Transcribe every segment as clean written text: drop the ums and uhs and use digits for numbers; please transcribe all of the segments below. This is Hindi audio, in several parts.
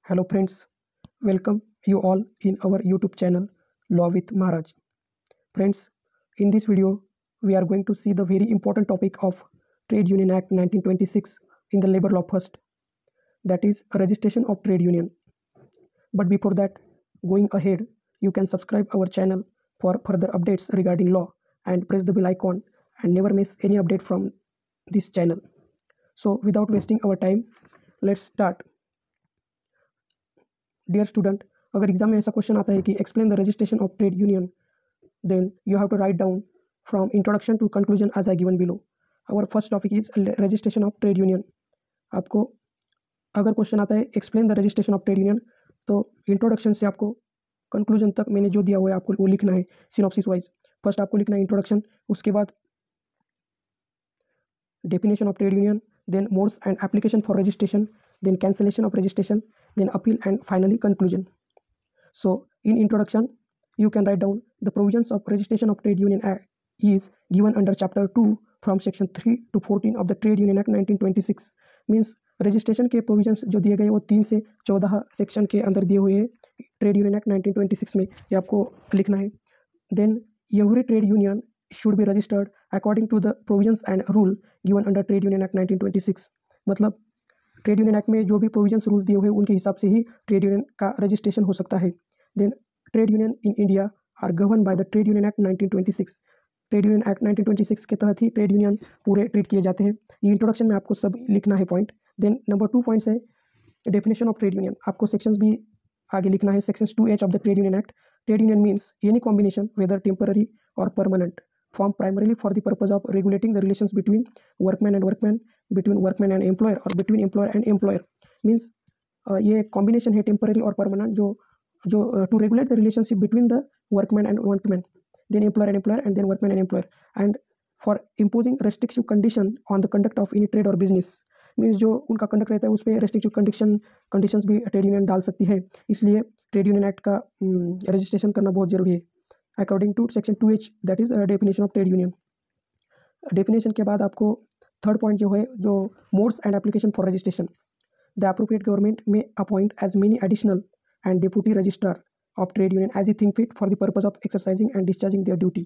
Hello friends, welcome you all in our YouTube channel Law with Maharaj. Friends, in this video we are going to see the very important topic of Trade Union Act 1926 in the labor law first, that is registration of trade union. But before that, going ahead, you can subscribe our channel for further updates regarding law and press the bell icon and never miss any update from this channel. So without wasting our time, let's start. Dear student, अगर एग्जाम में ऐसा क्वेश्चन आता है कि explain the registration of trade union, then you have to write down from introduction to conclusion as I given below. Our first topic is registration of trade union. आपको अगर क्वेश्चन आता है explain the registration of trade union, तो इंट्रोडक्शन से आपको कंक्लूजन तक मैंने जो दिया हुआ है आपको वो लिखना है सिनॉप्सिस वाइज. फर्स्ट आपको लिखना है इंट्रोडक्शन, उसके बाद definition of trade union, then modes and application for registration, then cancellation of registration, then appeal, and finally conclusion. So in introduction, you can write down the provisions of registration of trade union act is given under chapter 2 from section 3 to 14 of the Trade Union Act 1926. Means registration के प्रोविजंस जो दिए गए वो 3 से 14 सेक्शन के अंदर दिए हुए हैं ट्रेड यूनियन एक्ट 1926 में, ये आपको लिखना है. Then every trade union should be registered according to the provisions and rule given under Trade Union Act 1926. मतलब ट्रेड यूनियन एक्ट में जो भी प्रोविजंस रूल्स दिए हुए हैं उनके हिसाब से ही ट्रेड यूनियन का रजिस्ट्रेशन हो सकता है. Then trade union in India are govern by the trade union act 1926. Trade union act 1926 के तहत ही ट्रेड यूनियन पूरे ट्रीट किए जाते हैं. ये इंट्रोडक्शन में आपको सब लिखना है पॉइंट. देन नंबर 2 पॉइंट्स है डेफिनेशन ऑफ ट्रेड यूनियन. आपको सेक्शंस भी आगे लिखना है. Sections 2H of the trade union act. Trade union means any combination whether temporary or permanent formed primarily for the purpose of regulating the relations between workman and workman, between workman and employer, or between employer and employer. Means ये combination है temporary और permanent जो to regulate the relationship between the workman and workman, then employer and employer, and then workman and employer, and for imposing restrictive condition on the conduct of any trade or business. Means जो उनका कंडक्ट रहता है उस पर रेस्ट्रिक्टिव कंडीशंस भी ट्रेड यूनियन डाल सकती है. इसलिए ट्रेड यूनियन एक्ट का रजिस्ट्रेशन करना बहुत जरूरी है. According to section 2H, that is definition of trade union. Definition के बाद आपको थर्ड पॉइंट जो है जो modes and application for registration. The appropriate government may appoint as many additional and deputy registrar of trade union as I think fit for the purpose of exercising and discharging their duty.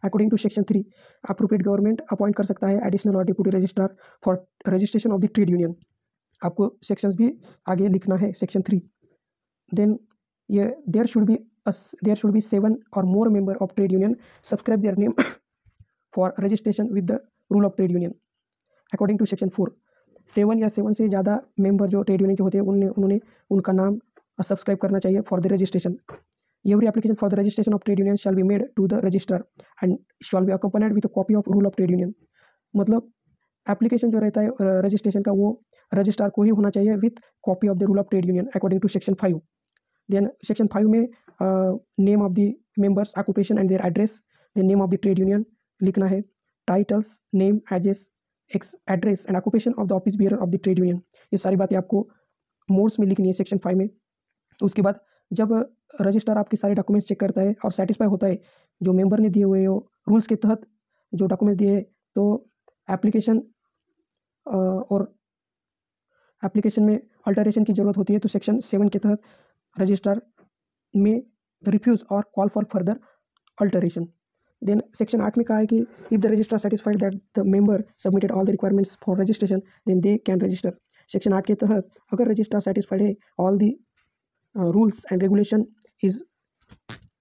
According to section 3, appropriate government appoint कर सकता है एडिशनल और deputy registrar for registration of the trade union. आपको सेक्शंस भी आगे लिखना है सेक्शन 3. देन ये there should be 7 or more member of trade union subscribe their name for registration with the rule of trade union. According to section 4, 7 या 7 से ज़्यादा मेंबर जो ट्रेड यूनियन के होते हैं उन्होंने उनका नाम सब्सक्राइब करना चाहिए for the registration. Every application for the registration of trade union shall be made to the registrar and shall be accompanied with a copy of rule of trade union. मतलब एप्लीकेशन जो रहता है रजिस्ट्रेशन का वो रजिस्ट्रार को ही होना चाहिए with copy of the rule of trade union according to section 5. Then section 5 में name of the members, occupation and their address, then name of the trade union लिखना है. Titles, name, address and occupation of the office bearer of the trade union, ये सारी बातें आपको मोड्स में लिखनी है सेक्शन 5 में. उसके बाद जब रजिस्ट्रार आपके सारे डॉक्यूमेंट्स चेक करता है और सेटिस्फाई होता है जो मेंबर ने दिए हुए हो रूल्स के तहत जो डॉक्यूमेंट्स दिए तो एप्लीकेशन और एप्लीकेशन में अल्टरेशन की ज़रूरत होती है तो सेक्शन 7 के तहत रजिस्ट्रार में रिफ्यूज़ और call for further alteration. Then section 8 में कहा है कि if the registrar satisfied that the member submitted all the requirements for registration then they can register. Section 8 के तहत अगर रजिस्ट्रार सेटिस्फाइड है all the rules and regulation is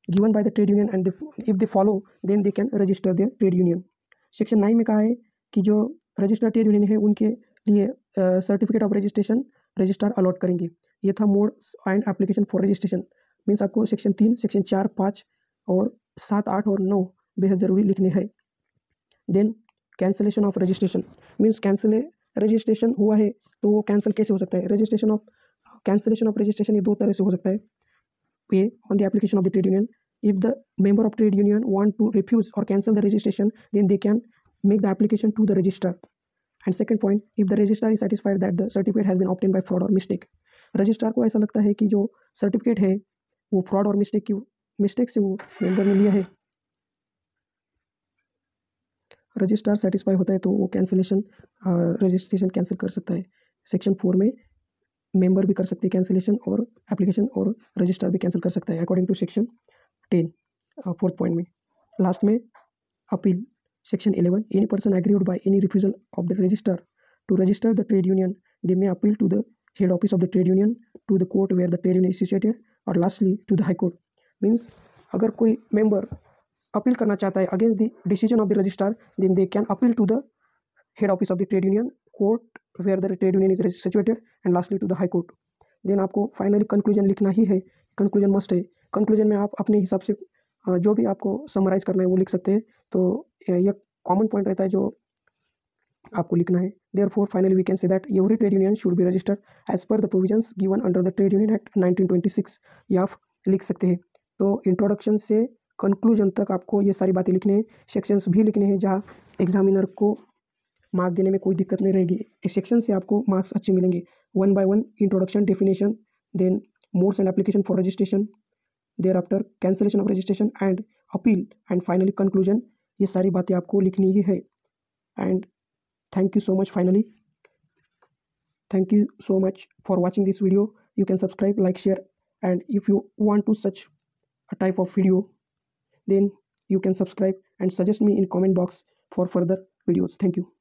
given by the trade union and if they follow then they can register their trade union. Section 9 में कहा है कि जो रजिस्टर्ड ट्रेड यूनियन है उनके लिए certificate of registration registrar allot करेंगे. ये था modes and application for registration. Means आपको सेक्शन 3, सेक्शन 4, 5 और 7, 8 और 9 बेहद ज़रूरी लिखने हैं. Then cancellation of registration means registration हुआ है तो वो कैंसिल कैसे हो सकता है. कैंसिलेशन ऑफ रजिस्ट्रेशन ये 2 तरह से हो सकता है. पे on the application of the trade union, if the member of trade union want to refuse or cancel the registration then they can make the application to the registrar. And second point, if the registrar is satisfied that the certificate has been obtained by fraud or mistake. Registrar को ऐसा लगता है कि जो सर्टिफिकेट है वो फ्रॉड और मिस्टेक से वो मेंबर ने लिया है. रजिस्ट्रार सेटिस्फाई होता है तो वो कैंसिलेशन रजिस्ट्रेशन कैंसिल कर सकता है. सेक्शन 4 में मेंबर भी कर सकते हैं कैंसिलेशन, और एप्लीकेशन और रजिस्ट्रार भी कैंसिल कर सकता है according to section 10 fourth point में। लास्ट में appeal section 11, any person agreed by any refusal of the registrar to register the trade union they may appeal to the head office of the trade union, to the court where the trade union is situated, और lastly to the high court. Means अगर कोई मेंबर अपील करना चाहता है against the decision of the registrar, then they can appeal to the head office of the trade union, court where the trade union is situated, and lastly to the high court. Then आपको फाइनली कंक्लूजन लिखना ही है, कंक्लूजन मस्ट है। कंक्लूजन में आप अपने हिसाब से जो भी आपको समराइज करना है वो लिख सकते हैं। तो यह कॉमन पॉइंट रहता है जो आपको लिखना है। Therefore finally we can say that every trade union should be registered as per the provisions given under the trade union act 1926, ये आप लिख सकते हैं। तो इंट्रोडक्शन से कंक्लूजन तक आपको ये सारी बातें लिखने हैं। सेक्शंस भी लिखने हैं जहाँ एग्जामिनर को मार्क देने में कोई दिक्कत नहीं रहेगी। इस सेक्शन से आपको मार्क्स अच्छे मिलेंगे। 1 by 1 introduction, definition, then modes and application for registration, thereafter cancellation of registration and appeal, and finally conclusion. ये सारी बातें आपको लिखनी ही है। And thank you so much finally, thank you so much for watching this video. You can subscribe, like, share, and if you want to such a type of video, then you can subscribe and suggest me in comment box for further videos. Thank you.